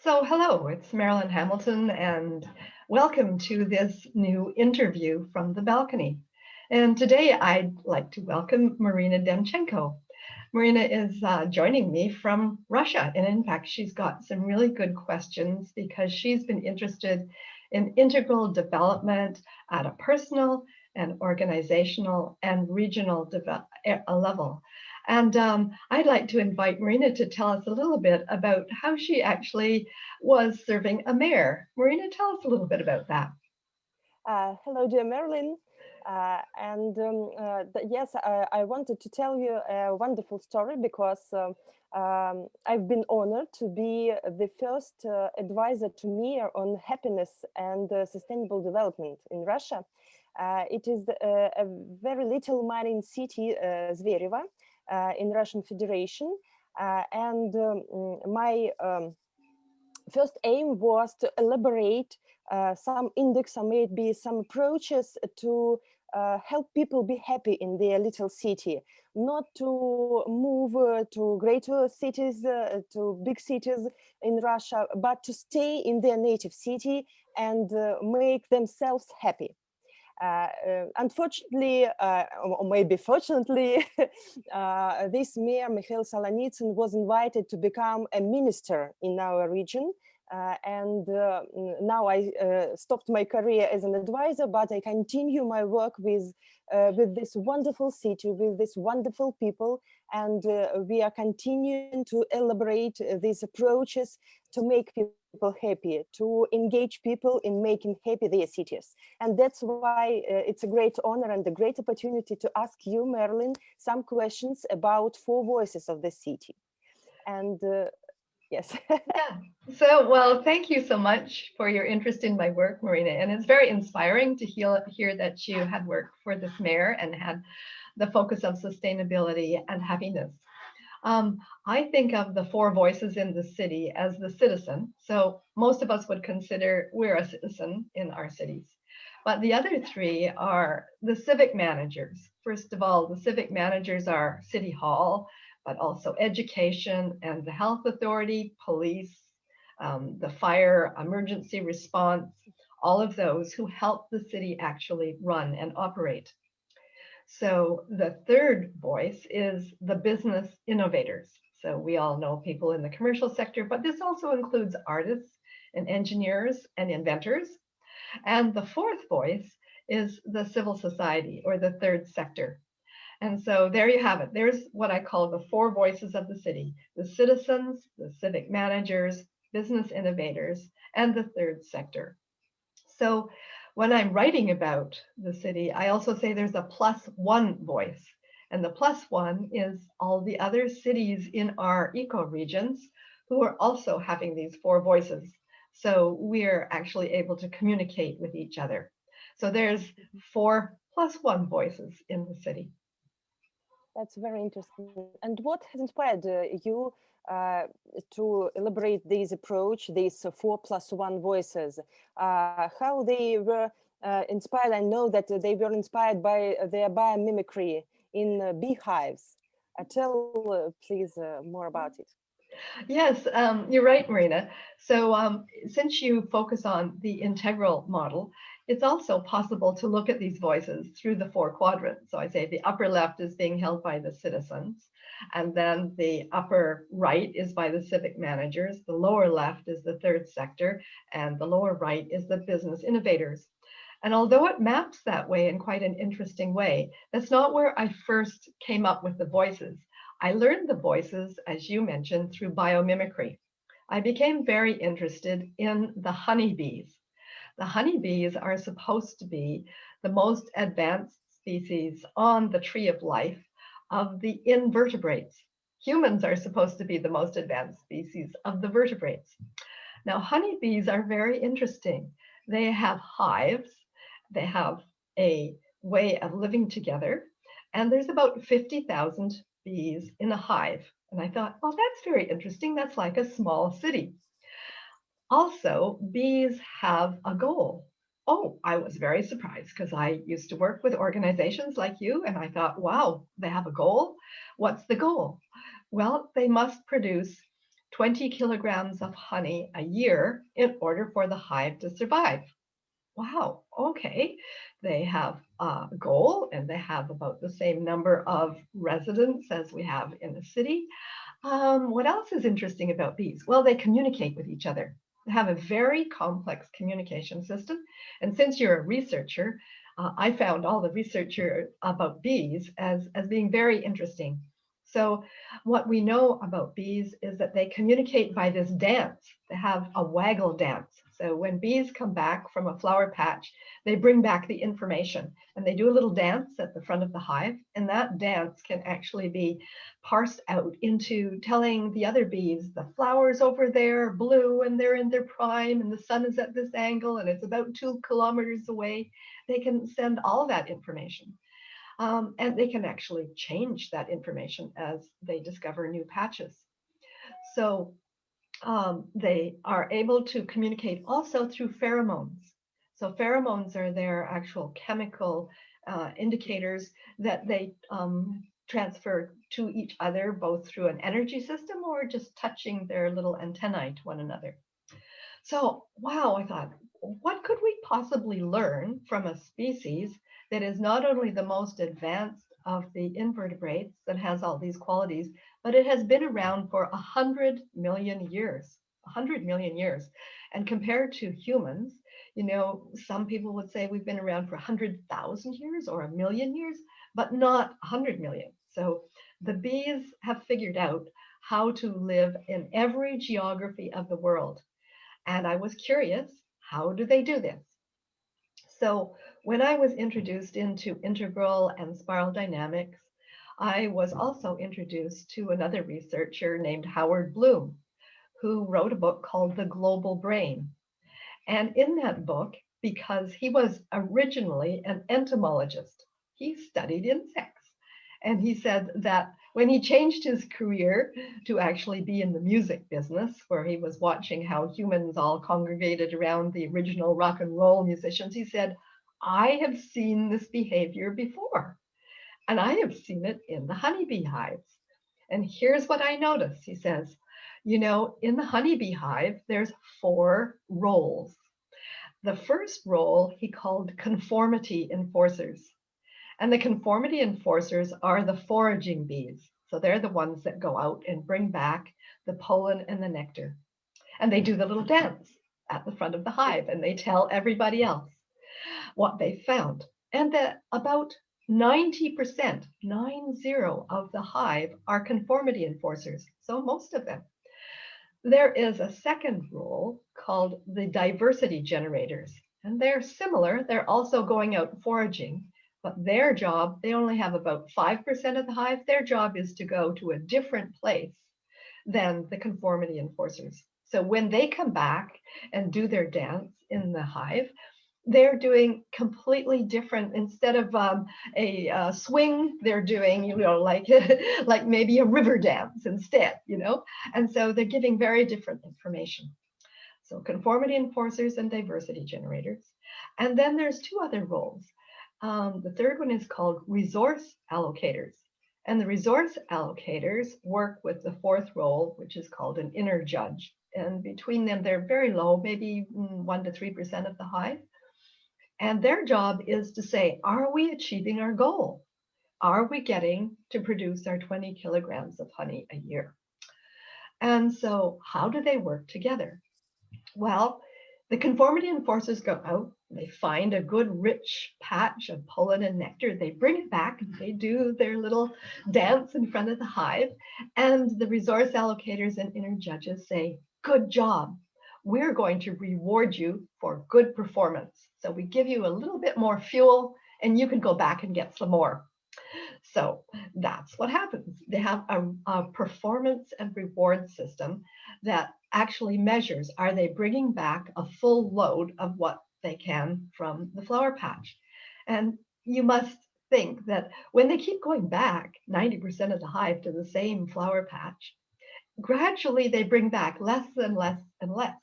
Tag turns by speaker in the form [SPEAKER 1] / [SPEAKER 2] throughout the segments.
[SPEAKER 1] So hello, it's Marilyn Hamilton and welcome to this new interview from the balcony. And today I'd like to welcome Marina Demchenko. Marina is joining me from Russia. And in fact, she's got some really good questions because she's been interested in integral development at a personal and organizational and regional level. And I'd like to invite Marina to tell us a little bit about how she actually was serving a mayor. Marina, tell us a little bit about that.
[SPEAKER 2] Hello, dear Marilyn. Yes, I wanted to tell you a wonderful story because I've been honored to be the first advisor to mayor on happiness and sustainable development in Russia. It is a very little marine city, Zverevo, in Russian Federation. My first aim was to elaborate some index or maybe some approaches to help people be happy in their little city, not to move to greater cities, to big cities in Russia, but to stay in their native city and make themselves happy. Unfortunately, or maybe fortunately, this mayor, Mikhail Solonitsyn, was invited to become a minister in our region. Now I stopped my career as an advisor, but I continue my work with this wonderful city, with these wonderful people, and we are continuing to elaborate these approaches to make people happy, to engage people in making happy their cities. And that's why it's a great honor and a great opportunity to ask you, Marilyn, some questions about four voices of the city. And yes.
[SPEAKER 1] Yeah. So, well, thank you so much for your interest in my work, Marina. And it's very inspiring to hear that you had worked for this mayor and had the focus of sustainability and happiness. I think of the four voices in the city as the citizen. So most of us would consider we're a citizen in our cities. But the other three are the civic managers. First of all, the civic managers are City Hall, but also education and the health authority, police, the fire, emergency response, all of those who help the city actually run and operate. So the third voice is the business innovators. So we all know people in the commercial sector, but this also includes artists and engineers and inventors. And the fourth voice is the civil society or the third sector. And so there you have it. There's what I call the four voices of the city: the citizens, the civic managers, business innovators, and the third sector. So when I'm writing about the city, I also say there's a +1 voice. And the +1 is all the other cities in our ecoregions who are also having these four voices. So we're actually able to communicate with each other. So there's 4+1 voices in the city.
[SPEAKER 2] That's very interesting. And what has inspired you to elaborate this approach, these 4+1 voices? How they were inspired? I know that they were inspired by their biomimicry in beehives. Tell, please, more about it.
[SPEAKER 1] Yes, you're right, Marina. So since you focus on the integral model, it's also possible to look at these voices through the four quadrants. So I say the upper left is being held by the citizens, and then the upper right is by the civic managers, the lower left is the third sector, and the lower right is the business innovators. And although it maps that way in quite an interesting way, that's not where I first came up with the voices. I learned the voices, as you mentioned, through biomimicry. I became very interested in the honeybees. The honeybees are supposed to be the most advanced species on the tree of life of the invertebrates. Humans are supposed to be the most advanced species of the vertebrates. Now, honeybees are very interesting. They have hives, they have a way of living together, and there's about 50,000 bees in a hive. And I thought, well, that's very interesting. That's like a small city. Also, bees have a goal. Oh, I was very surprised because I used to work with organizations like you, and I thought, wow, they have a goal. What's the goal? Well, they must produce 20 kilograms of honey a year in order for the hive to survive. Wow, okay. They have a goal and they have about the same number of residents as we have in a city. What else is interesting about bees? Well, they communicate with each other. They have a very complex communication system. And since you're a researcher, I found all the research about bees as being very interesting. So what we know about bees is that they communicate by this dance. They have a waggle dance. So when bees come back from a flower patch, they bring back the information and they do a little dance at the front of the hive. And that dance can actually be parsed out into telling the other bees the flowers over there are blue and they're in their prime and the sun is at this angle and it's about 2 kilometers away. They can send all that information. And they can actually change that information as they discover new patches. So they are able to communicate also through pheromones. So pheromones are their actual chemical indicators that they transfer to each other, both through an energy system or just touching their little antennae to one another. So, wow, I thought, what could we possibly learn from a species that is not only the most advanced of the invertebrates that has all these qualities, but it has been around for 100 million years, 100 million years. And compared to humans, you know, some people would say we've been around for 100,000 years or 1,000,000 years, but not 100 million. So the bees have figured out how to live in every geography of the world. And I was curious, how do they do this? So when I was introduced into integral and spiral dynamics, I was also introduced to another researcher named Howard Bloom, who wrote a book called The Global Brain. And in that book, because he was originally an entomologist, he studied insects. And he said that when he changed his career to actually be in the music business, where he was watching how humans all congregated around the original rock and roll musicians, he said, I have seen this behavior before, and I have seen it in the honeybee hives. And here's what I noticed. He says, you know, in the honeybee hive, there's 4 roles. The first role he called conformity enforcers. And the conformity enforcers are the foraging bees. So they're the ones that go out and bring back the pollen and the nectar. And they do the little dance at the front of the hive and they tell everybody else what they found. And that about 90%, 90 of the hive are conformity enforcers. So most of them. There is a second role called the diversity generators. And they're similar. They're also going out foraging. But their job, they only have about 5% of the hive. Their job is to go to a different place than the conformity enforcers. So when they come back and do their dance in the hive, they're doing completely different. Instead of a swing, they're doing, you know, like maybe a river dance instead, you know. And so they're giving very different information. So conformity enforcers and diversity generators. And then there's 2 other roles. The third one is called resource allocators. And the resource allocators work with the 4th role, which is called an inner judge. And between them, they're very low, maybe 1 to 3% of the hive. And their job is to say, are we achieving our goal? Are we getting to produce our 20 kilograms of honey a year? And so how do they work together? Well, the conformity enforcers go out, they find a good rich patch of pollen and nectar, they bring it back, they do their little dance in front of the hive, and the resource allocators and inner judges say, good job, we're going to reward you for good performance. So we give you a little bit more fuel and you can go back and get some more. So that's what happens. They have a performance and reward system that actually measures, are they bringing back a full load of what they can from the flower patch? And you must think that when they keep going back 90% of the hive to the same flower patch, gradually they bring back less and less and less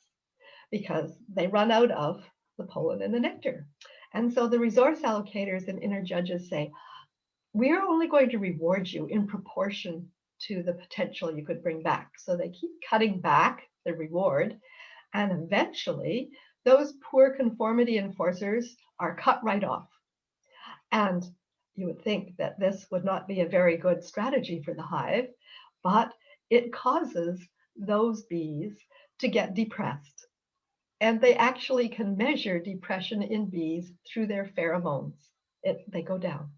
[SPEAKER 1] because they run out of the pollen and the nectar. And so the resource allocators and inner judges say, we are only going to reward you in proportion to the potential you could bring back. So they keep cutting back the reward, and eventually those poor conformity enforcers are cut right off. And you would think that this would not be a very good strategy for the hive, but it causes those bees to get depressed. And they actually can measure depression in bees through their pheromones. They go down.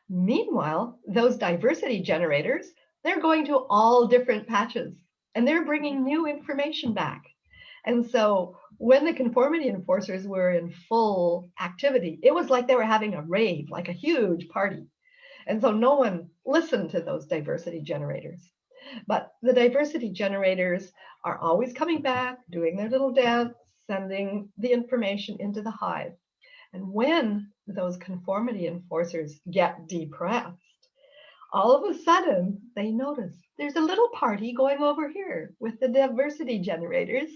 [SPEAKER 1] Meanwhile, those diversity generators, they're going to all different patches and they're bringing new information back. And so when the conformity enforcers were in full activity, it was like they were having a rave, like a huge party. And so no one listened to those diversity generators. But the diversity generators are always coming back, doing their little dance, sending the information into the hive. And when those conformity enforcers get depressed, all of a sudden they notice there's a little party going over here with the diversity generators,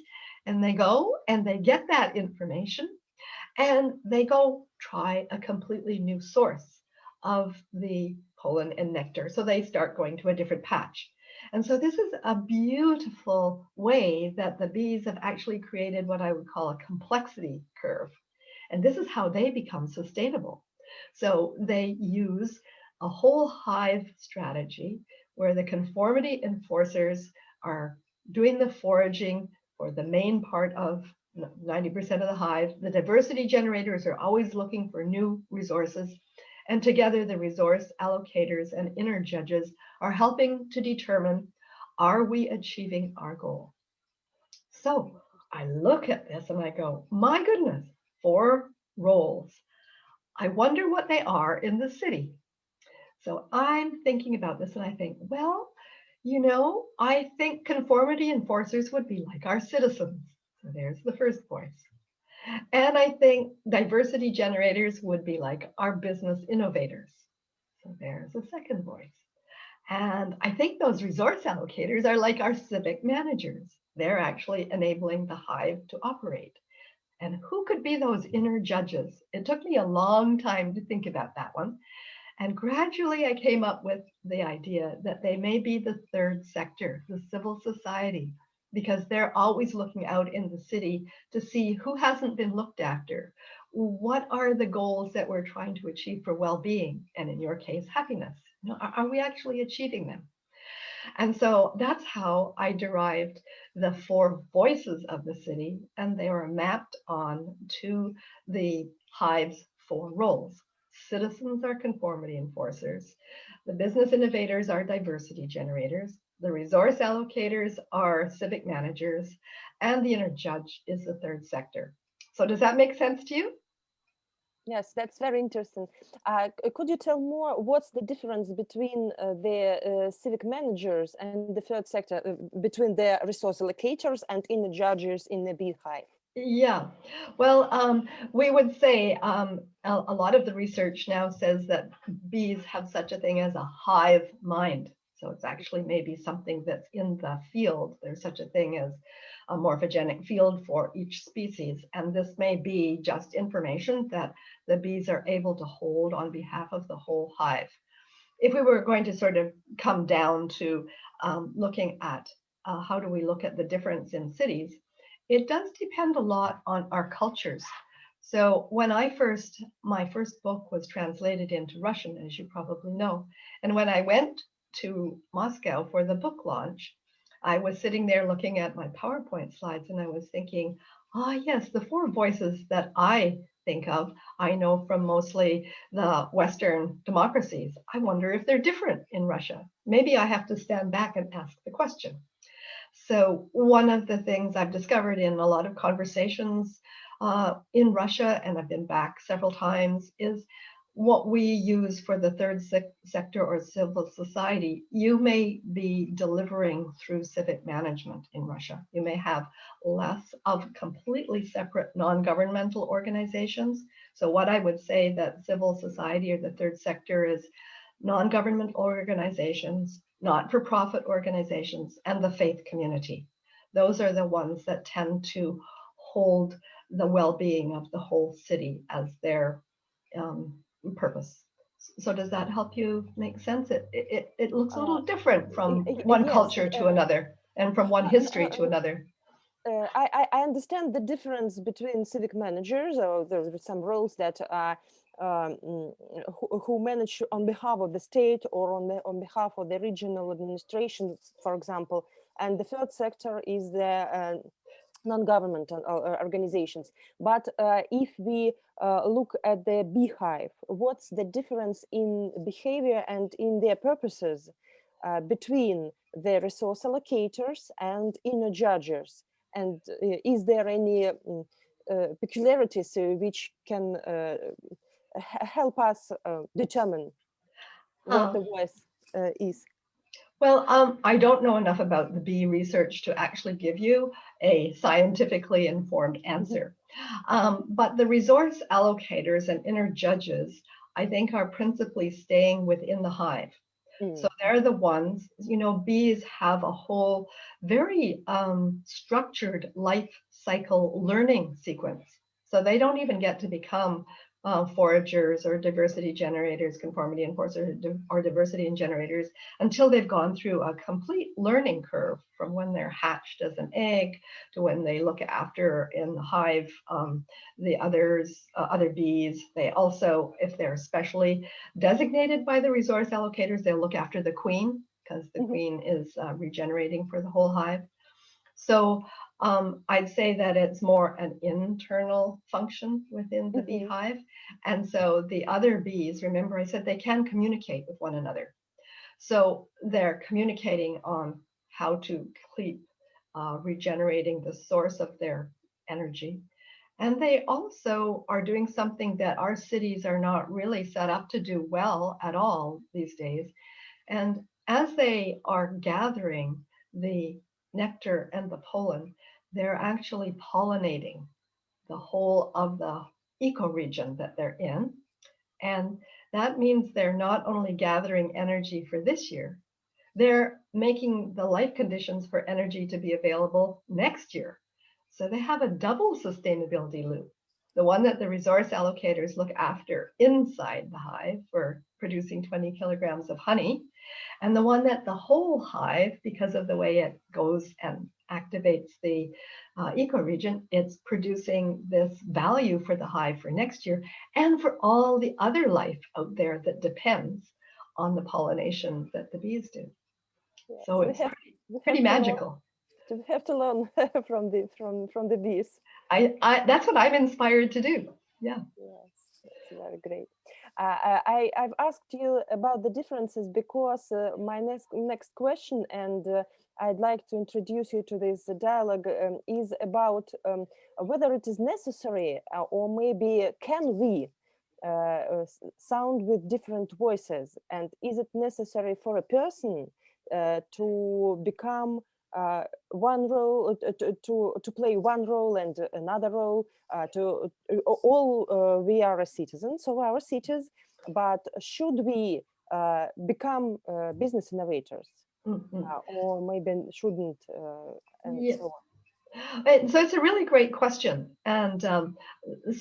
[SPEAKER 1] and they go and they get that information and they go try a completely new source of the pollen and nectar. So they start going to a different patch. And so this is a beautiful way that the bees have actually created what I would call a complexity curve. And this is how they become sustainable. So they use a whole hive strategy where the conformity enforcers are doing the foraging for the main part of 90% of the hive. The diversity generators are always looking for new resources. And together, the resource allocators and inner judges are helping to determine, are we achieving our goal? So I look at this and I go, my goodness, 4 roles. I wonder what they are in the city. So I'm thinking about this and I think, well, I think conformity enforcers would be like our citizens. So there's the first voice. And I think diversity generators would be like our business innovators. So there's a second voice. And I think those resource allocators are like our civic managers. They're actually enabling the hive to operate. And who could be those inner judges? It took me a long time to think about that one. And gradually I came up with the idea that they may be the third sector, the civil society, because they're always looking out in the city to see who hasn't been looked after. What are the goals that we're trying to achieve for well-being? And in your case, happiness. Are we actually achieving them? And so that's how I derived the 4 voices of the city, and they were mapped on to the hive's 4 roles. Citizens are conformity enforcers. The business innovators are diversity generators. The resource allocators are civic managers, and the inner judge is the third sector. So does that make sense to you?
[SPEAKER 2] Yes, that's very interesting. Could you tell more what's the difference between the civic managers and the third sector, between the resource allocators and inner judges in the beehive?
[SPEAKER 1] Yeah, well, we would say a lot of the research now says that bees have such a thing as a hive mind. So it's actually maybe something that's in the field. There's such a thing as a morphogenic field for each species. And this may be just information that the bees are able to hold on behalf of the whole hive. If we were going to sort of come down to looking at how do we look at the difference in cities, it does depend a lot on our cultures. So when my first book was translated into Russian, as you probably know, and when I went to Moscow for the book launch, I was sitting there looking at my PowerPoint slides and I was thinking, yes, the 4 voices that I think of, I know from mostly the Western democracies. I wonder if they're different in Russia. Maybe I have to stand back and ask the question. So one of the things I've discovered in a lot of conversations in Russia, and I've been back several times, is what we use for the third sector or civil society, you may be delivering through civic management in Russia. You may have less of completely separate non-governmental organizations. So what I would say that civil society or the third sector is non-governmental organizations, not-for-profit organizations, and the faith community. Those are the ones that tend to hold the well-being of the whole city as their purpose. So does that help you make sense? It looks a
[SPEAKER 2] Uh,
[SPEAKER 1] little different from one
[SPEAKER 2] yes,
[SPEAKER 1] culture to another and from one history to another.
[SPEAKER 2] I understand the difference between civic managers, or there are some roles that are who manage on behalf of the state or on behalf of the regional administration, for example, and the third sector is the non-governmental organizations. But if we look at the beehive, what's the difference in behavior and in their purposes between the resource allocators and inner judges? And is there any peculiarities which can help us determine what
[SPEAKER 1] Huh.
[SPEAKER 2] the voice is?
[SPEAKER 1] Well, I don't know enough about the bee research to actually give you a scientifically informed answer. But the resource allocators and inner judges, I think, are principally staying within the hive. So they're the ones, bees have a whole very structured life cycle learning sequence. So they don't even get to become foragers or diversity generators, conformity enforcers, or diversity generators until they've gone through a complete learning curve from when they're hatched as an egg to when they look after in the hive the other bees. They also, if they're specially designated by the resource allocators, they'll look after the queen because the queen is regenerating for the whole hive. So I'd say that it's more an internal function within the beehive. And so the other bees, remember I said they can communicate with one another. So they're communicating on how to keep regenerating the source of their energy. And they also are doing something that our cities are not really set up to do well at all these days. And as they are gathering the nectar and the pollen, they're actually pollinating the whole of the ecoregion that they're in. And that means they're not only gathering energy for this year, they're making the life conditions for energy to be available next year. So they have a double sustainability loop. The one that the resource allocators look after inside the hive for producing 20 kilograms of honey, and the one that the whole hive, because of the way it goes and activates the ecoregion, it's producing this value for the hive for next year and for all the other life out there that depends on the pollination that the bees do.
[SPEAKER 2] Yes,
[SPEAKER 1] So it's
[SPEAKER 2] we
[SPEAKER 1] pretty
[SPEAKER 2] have to learn.
[SPEAKER 1] magical.
[SPEAKER 2] We have to learn from the bees.
[SPEAKER 1] That's what I'm inspired to do. Yeah.
[SPEAKER 2] Yes, it's very great. I've asked you about the differences because my next question, and I'd like to introduce you to this dialogue, is about whether it is necessary or maybe can we sound with different voices, and is it necessary for a person to become one role, to play one role and another role, all we are citizens of our cities, but should we become business innovators, or maybe shouldn't, and
[SPEAKER 1] Yeah.
[SPEAKER 2] so on?
[SPEAKER 1] So it's a really great question. And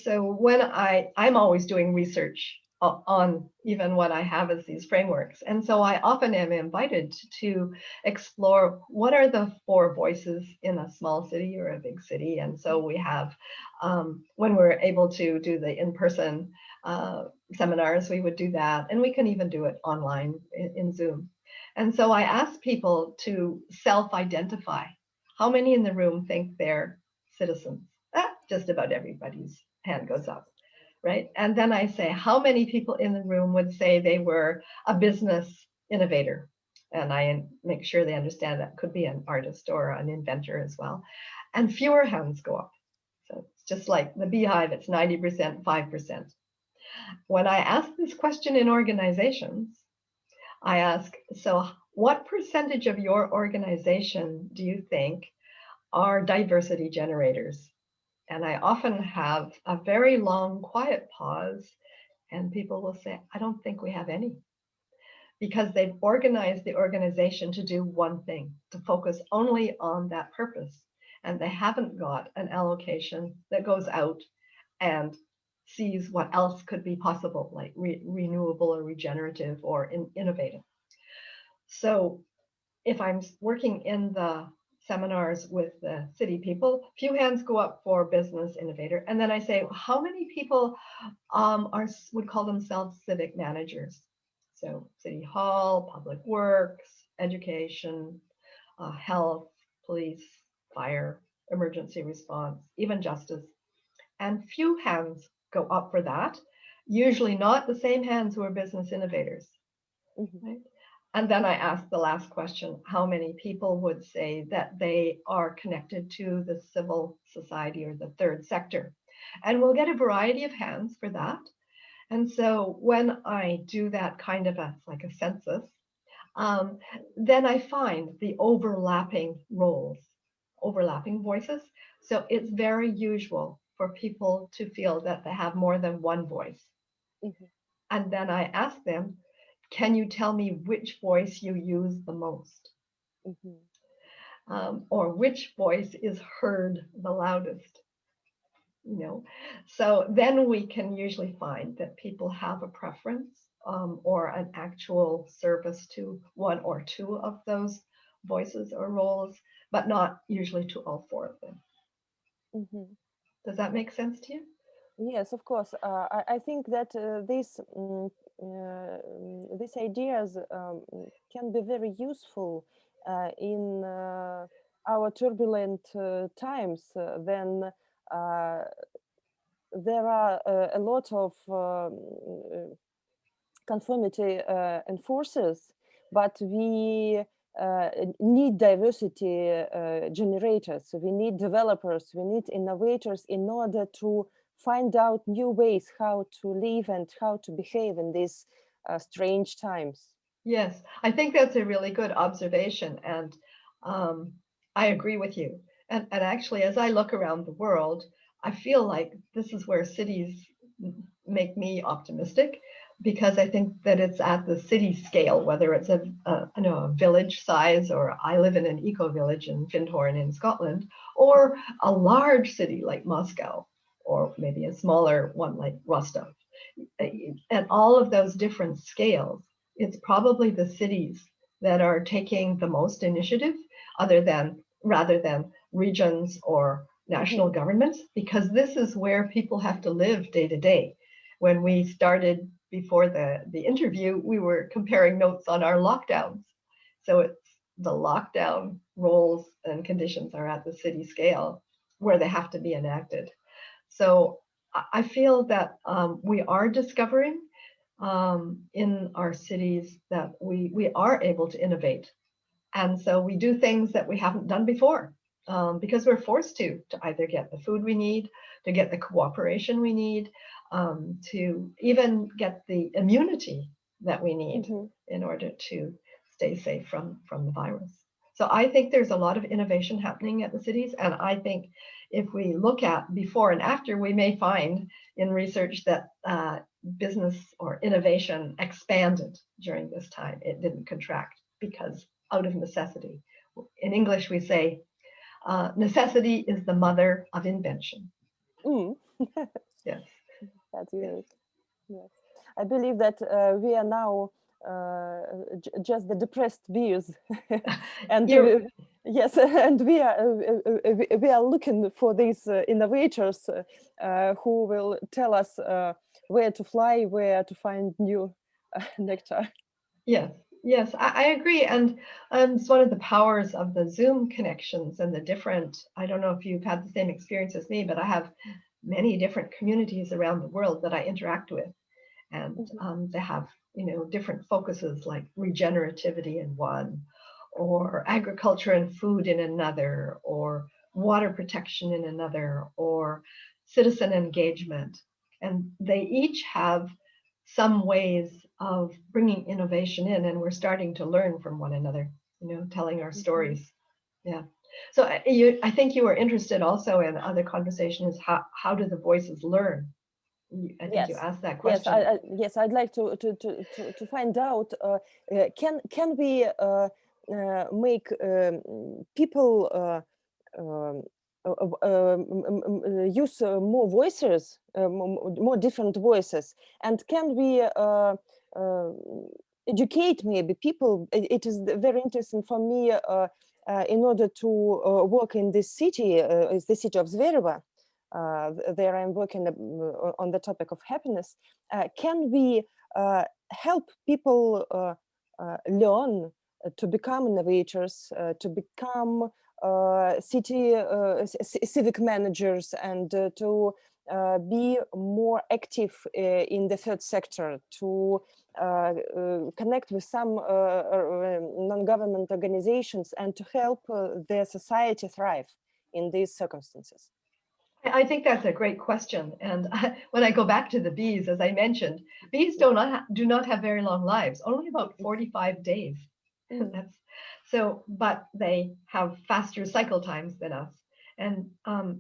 [SPEAKER 1] so when I'm always doing research on even what I have as these frameworks. And so I often am invited to explore what are the four voices in a small city or a big city. And so we have, when we're able to do the in-person seminars, we would do that. And we can even do it online in Zoom. And so I ask people to self-identify. How many in the room think they're citizens? Just about everybody's hand goes up, right? And then I say, how many people in the room would say they were a business innovator? And I make sure they understand that could be an artist or an inventor as well. And fewer hands go up. So it's just like the beehive, it's 90%, 5%. When I ask this question in organizations, I ask, so what percentage of your organization do you think are diversity generators? And I often have a very long, quiet pause, and people will say, I don't think we have any. Because they've organized the organization to do one thing, to focus only on that purpose. And they haven't got an allocation that goes out and sees what else could be possible, like renewable or regenerative or innovative. So if I'm working in the seminars with the city people, few hands go up for business innovator. And then I say, how many people would call themselves civic managers? So city hall, public works, education, health, police, fire, emergency response, even justice. And few hands go up for that. Usually not the same hands who are business innovators. Right? And then I asked the last question, how many people would say that they are connected to the civil society or the third sector? And we'll get a variety of hands for that. And so when I do that kind of like a census, then I find the overlapping roles, overlapping voices. So it's very usual for people to feel that they have more than one voice. And then I ask them, can you tell me which voice you use the most? Or which voice is heard the loudest? You know, so then we can usually find that people have a preference or an actual service to one or two of those voices or roles, but not usually to all four of them. Does that make sense to you?
[SPEAKER 2] Yes, of course. I think that these ideas can be very useful in our turbulent times. Then there are a lot of conformity enforcers, but we need diversity generators. We need developers, we need innovators in order to find out new ways how to live and how to behave in these strange times.
[SPEAKER 1] Yes, I think that's a really good observation, and I agree with you. And actually, as I look around the world, I feel like this is where cities make me optimistic, because I think that it's at the city scale, whether it's a village size, or I live in an eco-village in Findhorn in Scotland, or a large city like Moscow, or maybe a smaller one like Rostov. At all of those different scales, it's probably the cities that are taking the most initiative, rather than regions or national governments, because this is where people have to live day to day. When we started before the interview, we were comparing notes on our lockdowns. So it's the lockdown roles and conditions are at the city scale where they have to be enacted. So I feel that we are discovering in our cities that we are able to innovate. And so we do things that we haven't done before because we're forced to either get the food we need, to get the cooperation we need, to even get the immunity that we need in order to stay safe from the virus. So I think there's a lot of innovation happening at the cities. And I think if we look at before and after, we may find in research that business or innovation expanded during this time. It didn't contract because out of necessity. In English, we say, necessity is the mother of invention. Yes.
[SPEAKER 2] That's great. Yes. I believe that we are now just the depressed bees, and yes, and we are looking for these innovators who will tell us where to fly, where to find new nectar.
[SPEAKER 1] Yes. Yes, I agree. And it's one of the powers of the Zoom connections and the different, I don't know if you've had the same experience as me, but I have many different communities around the world that I interact with. And they have, different focuses like regenerativity in one, or agriculture and food in another, or water protection in another, or citizen engagement. And they each have some ways of bringing innovation in, and we're starting to learn from one another, telling our stories. Yeah. So I think you were interested also in other conversations, how do the voices learn? I think you asked that question.
[SPEAKER 2] Yes, I'd like to find out, can we make people use more voices, more different voices, and can we educate maybe people? It is very interesting for me in order to work in this city, is the city of Zverevo. There I'm working on the topic of happiness. Can we help people learn to become innovators, to become civic managers, and to be more active in the third sector, to connect with some non-government organizations, and to help their society thrive in these circumstances?
[SPEAKER 1] I think that's a great question. And when I go back to the bees, as I mentioned, bees do not have very long lives, only about 45 days. That's so, but they have faster cycle times than us. And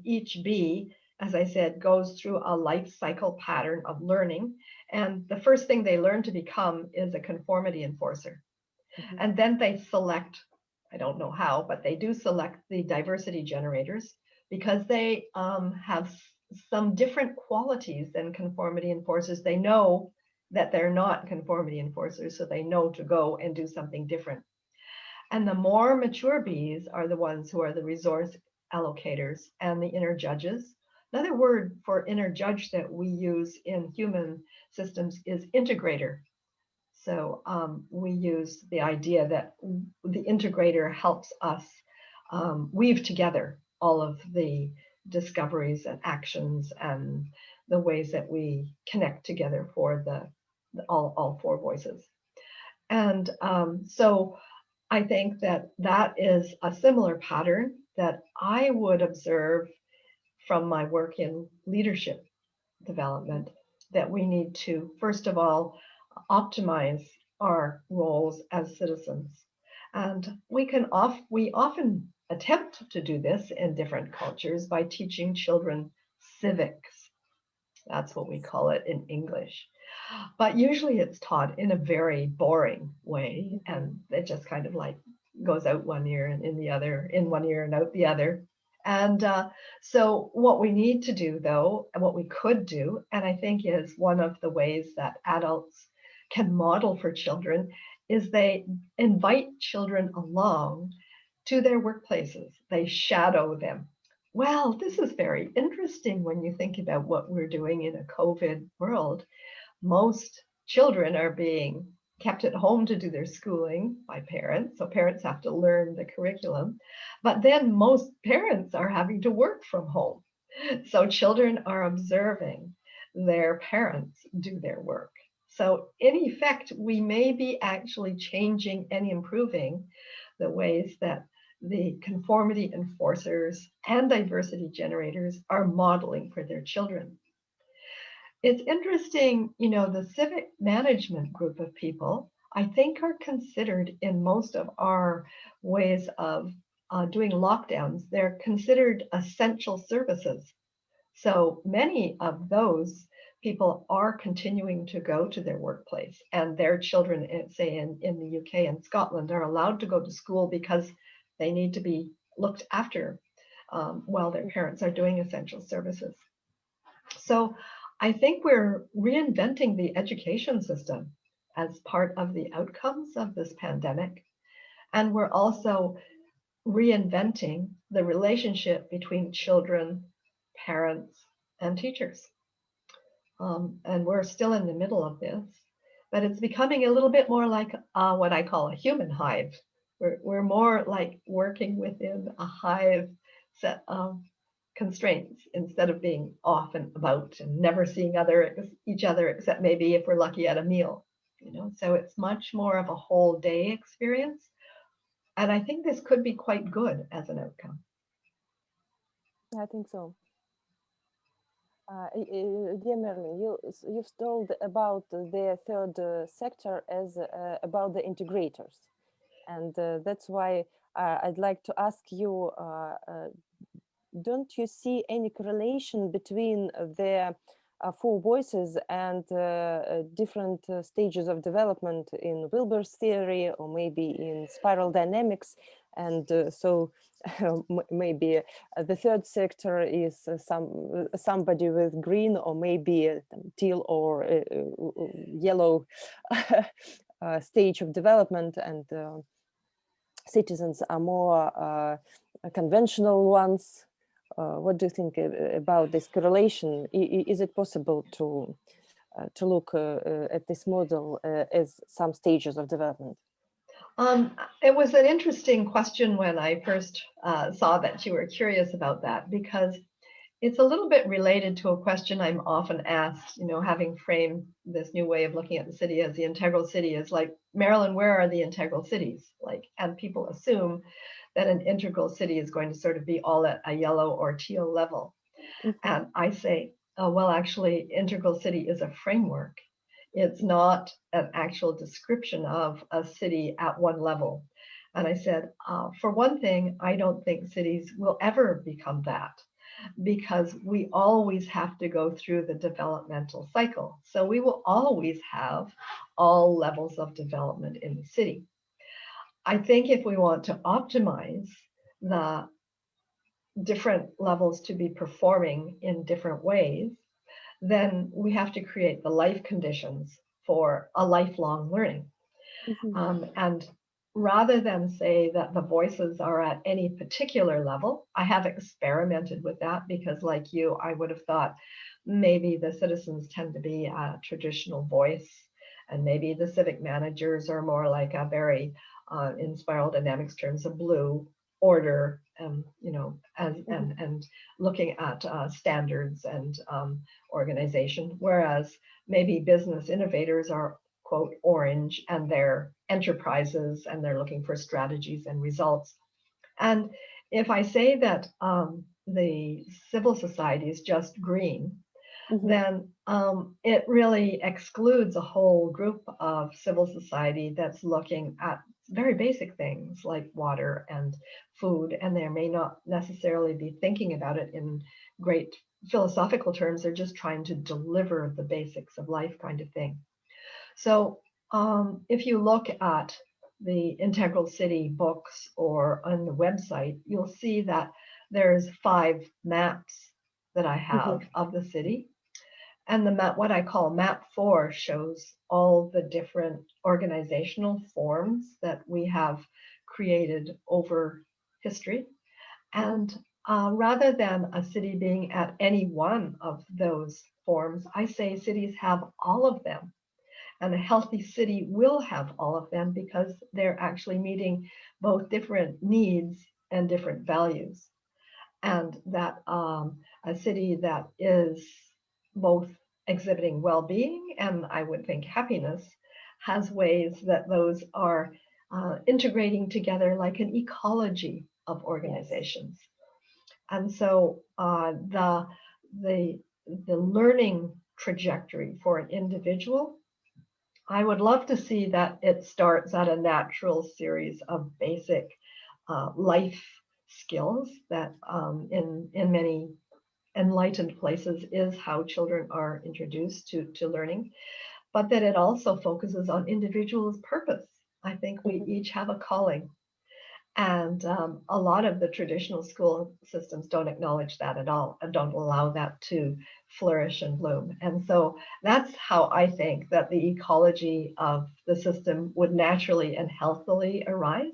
[SPEAKER 1] each bee, as I said, goes through a life cycle pattern of learning. And the first thing they learn to become is a conformity enforcer. And then they select, I don't know how, but they do select the diversity generators, because they have some different qualities than conformity enforcers. They know that they're not conformity enforcers, so they know to go and do something different. And the more mature bees are the ones who are the resource allocators and the inner judges. Another word for inner judge that we use in human systems is integrator. So we use the idea that the integrator helps us weave together all of the discoveries and actions and the ways that we connect together for all four voices. And so I think that that is a similar pattern that I would observe from my work in leadership development, that we need to, first of all, optimize our roles as citizens. And we often attempt to do this in different cultures by teaching children civics. That's what we call it in English. But usually it's taught in a very boring way, and it just kind of like goes out one ear and in the other, in one ear and out the other. And so what we need to do, though, and what we could do, and I think is one of the ways that adults can model for children, is they invite children along to their workplaces. They shadow them. Well, this is very interesting when you think about what we're doing in a COVID world. Most children are being kept at home to do their schooling by parents, so parents have to learn the curriculum. But then most parents are having to work from home. So children are observing their parents do their work. So in effect, we may be actually changing and improving the ways that the conformity enforcers and diversity generators are modeling for their children. It's interesting, you know, the civic management group of people, I think, are considered in most of our ways of doing lockdowns. They're considered essential services. So many of those people are continuing to go to their workplace, and their children, say in the UK and Scotland, are allowed to go to school because they need to be looked after while their parents are doing essential services. So I think we're reinventing the education system as part of the outcomes of this pandemic. And we're also reinventing the relationship between children, parents, and teachers. And we're still in the middle of this, but it's becoming a little bit more like what I call a human hive. We're more like working within a hive set of constraints instead of being off and about and never seeing each other except maybe if we're lucky at a meal, you know. So it's much more of a whole day experience, and I think this could be quite good as an outcome.
[SPEAKER 2] I think so. Dear Marilyn, you've told about the third sector as about the integrators, and that's why I'd like to ask you, don't you see any correlation between the four voices and different stages of development in Wilber's theory, or maybe in spiral dynamics, And so maybe the third sector is somebody with green or maybe teal or yellow stage of development, and citizens are more conventional ones. What do you think about this correlation? Is it possible to look at this model as some stages of development?
[SPEAKER 1] It was an interesting question when I first saw that you were curious about that, because it's a little bit related to a question I'm often asked, you know, having framed this new way of looking at the city as the integral city is like, Marilyn, where are the integral cities? Like, and people assume that an integral city is going to sort of be all at a yellow or teal level. And I say, well, actually, integral city is a framework. It's not an actual description of a city at one level. And I said, for one thing, I don't think cities will ever become that, because we always have to go through the developmental cycle. So we will always have all levels of development in the city. I think if we want to optimize the different levels to be performing in different ways, then we have to create the life conditions for a lifelong learning. And rather than say that the voices are at any particular level, I have experimented with that, because like you, I would have thought maybe the citizens tend to be a traditional voice, and maybe the civic managers are more like a very, in spiral dynamics terms, a blue order, you know, and looking at standards and organization, whereas maybe business innovators are, quote, orange, and they're enterprises and they're looking for strategies and results. And if I say that the civil society is just green, then it really excludes a whole group of civil society that's looking at very basic things like water and food, and they may not necessarily be thinking about it in great philosophical terms. They're just trying to deliver the basics of life, kind of thing. So if you look at the Integral City books or on the website, you'll see that there's 5 maps that I have of the city. And the map, what I call map 4, shows all the different organizational forms that we have created over history. And rather than a city being at any one of those forms, I say cities have all of them. And a healthy city will have all of them, because they're actually meeting both different needs and different values. And that a city that is both exhibiting well-being and, I would think, happiness, has ways that those are integrating together like an ecology of organizations. And so the learning trajectory for an individual, I would love to see that it starts at a natural series of basic life skills that in many enlightened places is how children are introduced to learning, but that it also focuses on individuals' purpose. I think we each have a calling. And a lot of the traditional school systems don't acknowledge that at all, and don't allow that to flourish and bloom. And so that's how I think that the ecology of the system would naturally and healthily arise.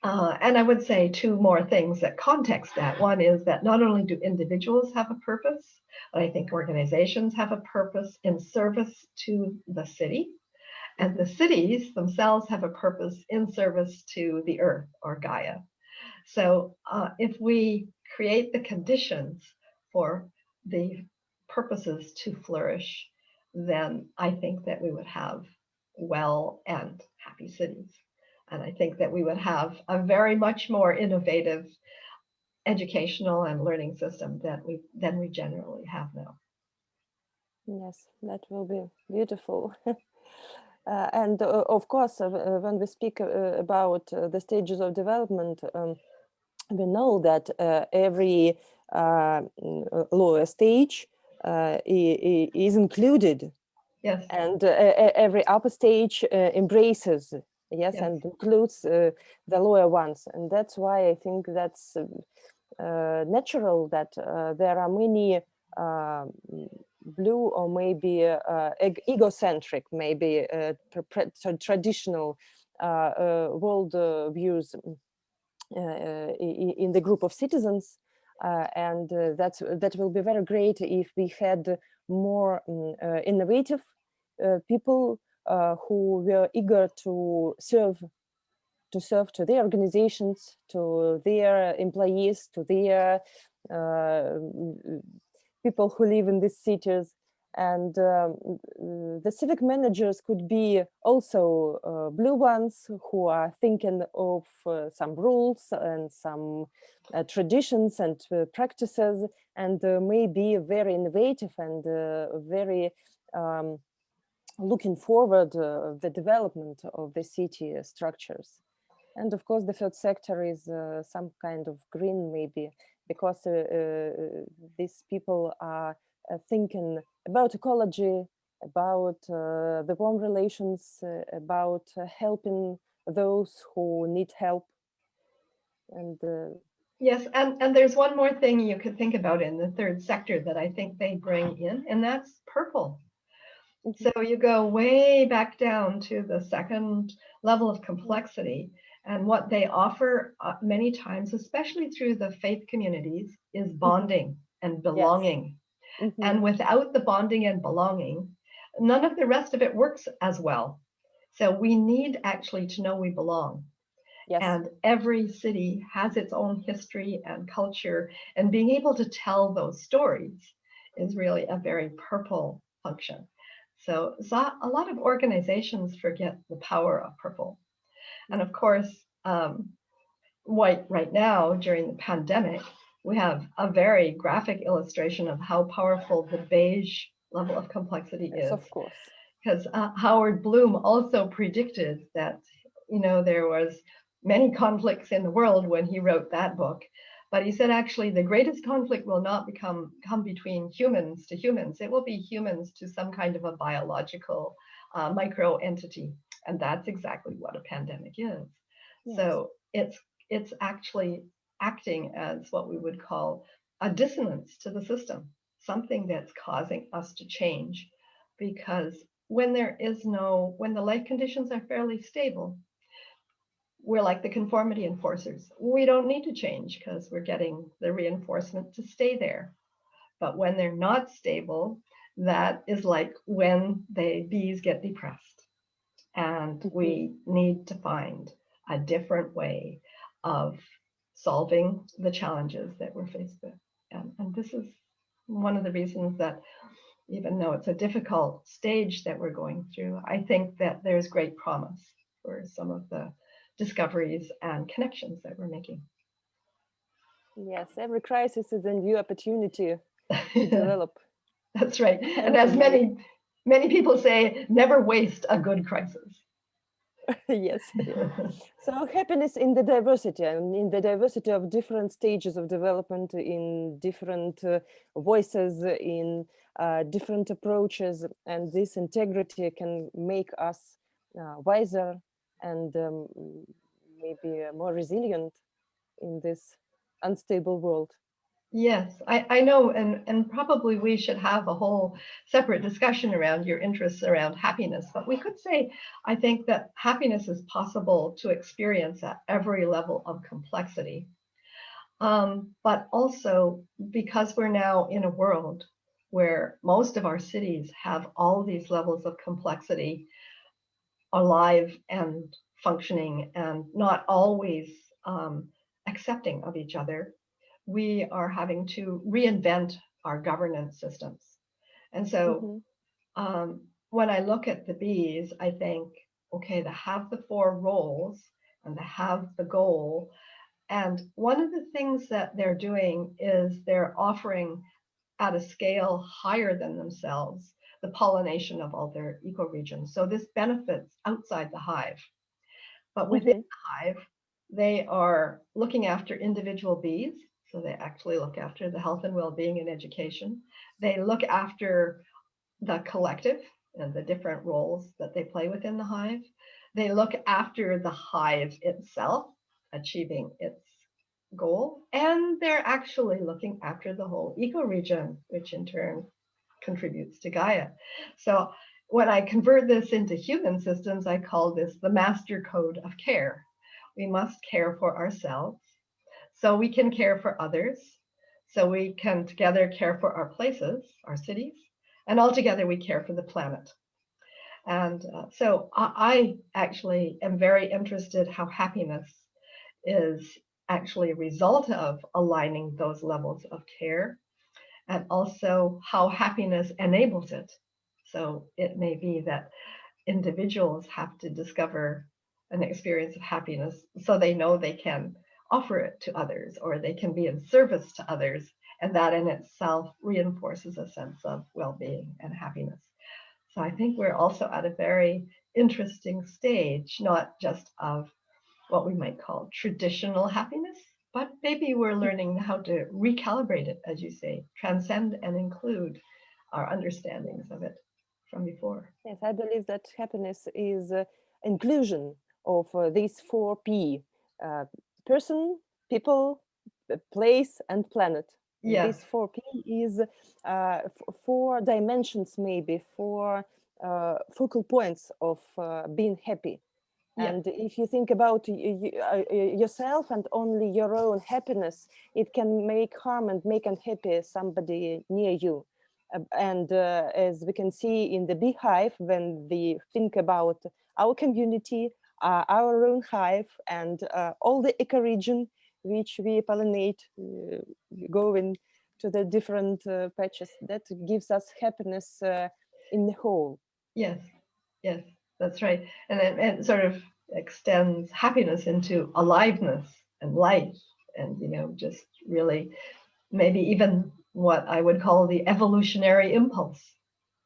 [SPEAKER 1] And I would say 2 more things that context that. One is that not only do individuals have a purpose, but I think organizations have a purpose in service to the city. And the cities themselves have a purpose in service to the earth, or Gaia. So if we create the conditions for the purposes to flourish, then I think that we would have well and happy cities. And I think that we would have a very much more innovative educational and learning system than we generally have now.
[SPEAKER 2] Yes, that will be beautiful. And of course, when we speak about the stages of development, we know that every lower stage is included.
[SPEAKER 1] Yes.
[SPEAKER 2] And every upper stage embraces Yes,
[SPEAKER 1] Yes.
[SPEAKER 2] and includes the lower ones. And that's why I think that's natural that there are many blue or maybe egocentric, maybe traditional world views in the group of citizens. And that will be very great if we had more innovative people who were eager to serve to their organizations, to their employees, to their people who live in these cities. And the civic managers could be also blue ones who are thinking of some rules and some traditions and practices, and may be very innovative and very looking forward the development of the city structures. And of course, the third sector is some kind of green, maybe, because these people are thinking about ecology, about the warm relations, about helping those who need help. And
[SPEAKER 1] Yes, and there's one more thing you could think about in the third sector that I think they bring in, and that's purple. So you go way back down to the second level of complexity, and what they offer many times, especially through the faith communities, is bonding and belonging.
[SPEAKER 2] yes.
[SPEAKER 1] And without the bonding and belonging, none of the rest of it works as well. So we need actually to know we belong.
[SPEAKER 2] Yes.
[SPEAKER 1] And every city has its own history and culture, and being able to tell those stories is really a very purple function. So a lot of organizations forget the power of purple. And of course, right now during the pandemic, we have a very graphic illustration of how powerful the beige level of complexity
[SPEAKER 2] Yes,
[SPEAKER 1] is.
[SPEAKER 2] of course.
[SPEAKER 1] Because Howard Bloom also predicted that, there was many conflicts in the world when he wrote that book. But he said, actually, the greatest conflict will not come between humans to humans. It will be humans to some kind of a biological micro entity. And that's exactly what a pandemic is.
[SPEAKER 2] Yes.
[SPEAKER 1] So it's actually acting as what we would call a dissonance to the system, something that's causing us to change. Because when the life conditions are fairly stable, we're like the conformity enforcers. We don't need to change because we're getting the reinforcement to stay there. But when they're not stable, that is like when the bees get depressed. And we need to find a different way of solving the challenges that we're faced with. And this is one of the reasons that even though it's a difficult stage that we're going through, I think that there's great promise for some of the discoveries and connections that we're making.
[SPEAKER 2] Yes, every crisis is a new opportunity to develop.
[SPEAKER 1] That's right. And as many people say, never waste a good crisis.
[SPEAKER 2] Yes. So happiness in the diversity, and in the diversity of different stages of development, in different voices, in different approaches, and this integrity can make us wiser and maybe more resilient in this unstable world.
[SPEAKER 1] Yes, I know, and probably we should have a whole separate discussion around your interests around happiness. But we could say, I think that happiness is possible to experience at every level of complexity. But also because we're now in a world where most of our cities have all these levels of complexity alive and functioning and not always accepting of each other, we are having to reinvent our governance systems. And so when I look at the bees, I think, okay, they have the 4 roles and they have the goal. And one of the things that they're doing is they're offering at a scale higher than themselves the pollination of all their ecoregions. So this benefits outside the hive. But within the hive, they are looking after individual bees. So they actually look after the health and well-being and education. They look after the collective and the different roles that they play within the hive. They look after the hive itself, achieving its goal, and they're actually looking after the whole ecoregion, which in turn contributes to Gaia. So when I convert this into human systems, I call this the master code of care. We must care for ourselves so we can care for others, so we can together care for our places, our cities, and all together we care for the planet. And so I actually am very interested how happiness is actually a result of aligning those levels of care, and also how happiness enables it. So it may be that individuals have to discover an experience of happiness so they know they can offer it to others, or they can be in service to others, and that in itself reinforces a sense of well-being and happiness. So I think we're also at a very interesting stage, not just of what we might call traditional happiness, but maybe we're learning how to recalibrate it, as you say, transcend and include our understandings of it from before.
[SPEAKER 2] Yes, I believe that happiness is inclusion of these 4P, person, people, place, and planet.
[SPEAKER 1] Yeah.
[SPEAKER 2] This 4P is 4 dimensions, maybe 4 focal points of being happy.
[SPEAKER 1] Yeah.
[SPEAKER 2] And if you think about yourself and only your own happiness, it can make harm and make unhappy somebody near you. And as we can see in the beehive, when we think about our community, our own hive, and all the ecoregion which we pollinate, going to the different patches, that gives us happiness in the whole.
[SPEAKER 1] Yes. Yes, that's right. And it sort of extends happiness into aliveness and life, and just really maybe even what I would call the evolutionary impulse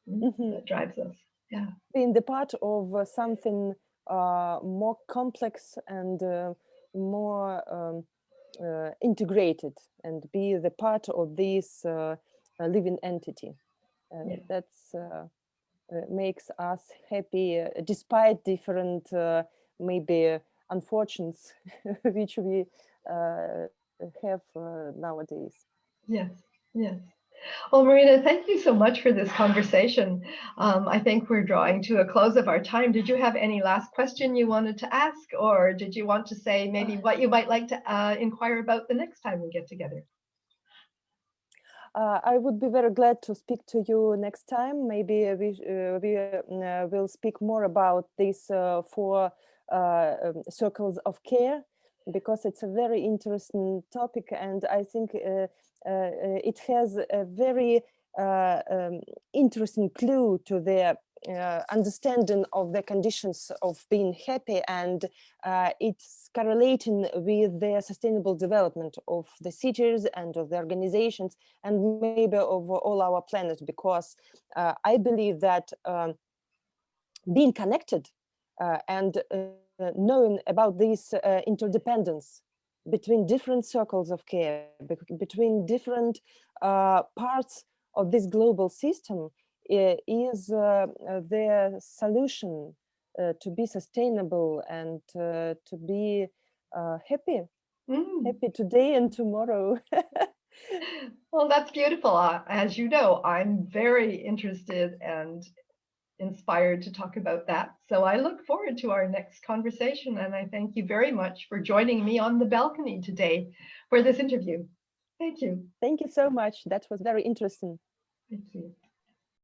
[SPEAKER 1] that drives us. Yeah.
[SPEAKER 2] Being the part of something more complex and more integrated, and be the part of this living entity.
[SPEAKER 1] Yeah.
[SPEAKER 2] That's makes us happy despite different maybe unfortunes which we have nowadays.
[SPEAKER 1] Yes. Yes. Well, Marina, thank you so much for this conversation. I think we're drawing to a close of our time. Did you have any last question you wanted to ask, or did you want to say maybe what you might like to inquire about the next time we get together?
[SPEAKER 2] I would be very glad to speak to you next time. Maybe we will speak more about these 4 circles of care, because it's a very interesting topic, and I think it has a very interesting clue to the understanding of the conditions of being happy, and it's correlating with the sustainable development of the cities and of the organizations, and maybe of all our planet, because I believe that being connected and knowing about this interdependence between different circles of care, between different parts of this global system, is the solution to be sustainable and to be happy today and tomorrow.
[SPEAKER 1] Well, that's beautiful. As you know, I'm very interested and inspired to talk about that. So I look forward to our next conversation, and I thank you very much for joining me on the balcony today for this interview. Thank you.
[SPEAKER 2] Thank you so much. That was very interesting.
[SPEAKER 1] Thank you.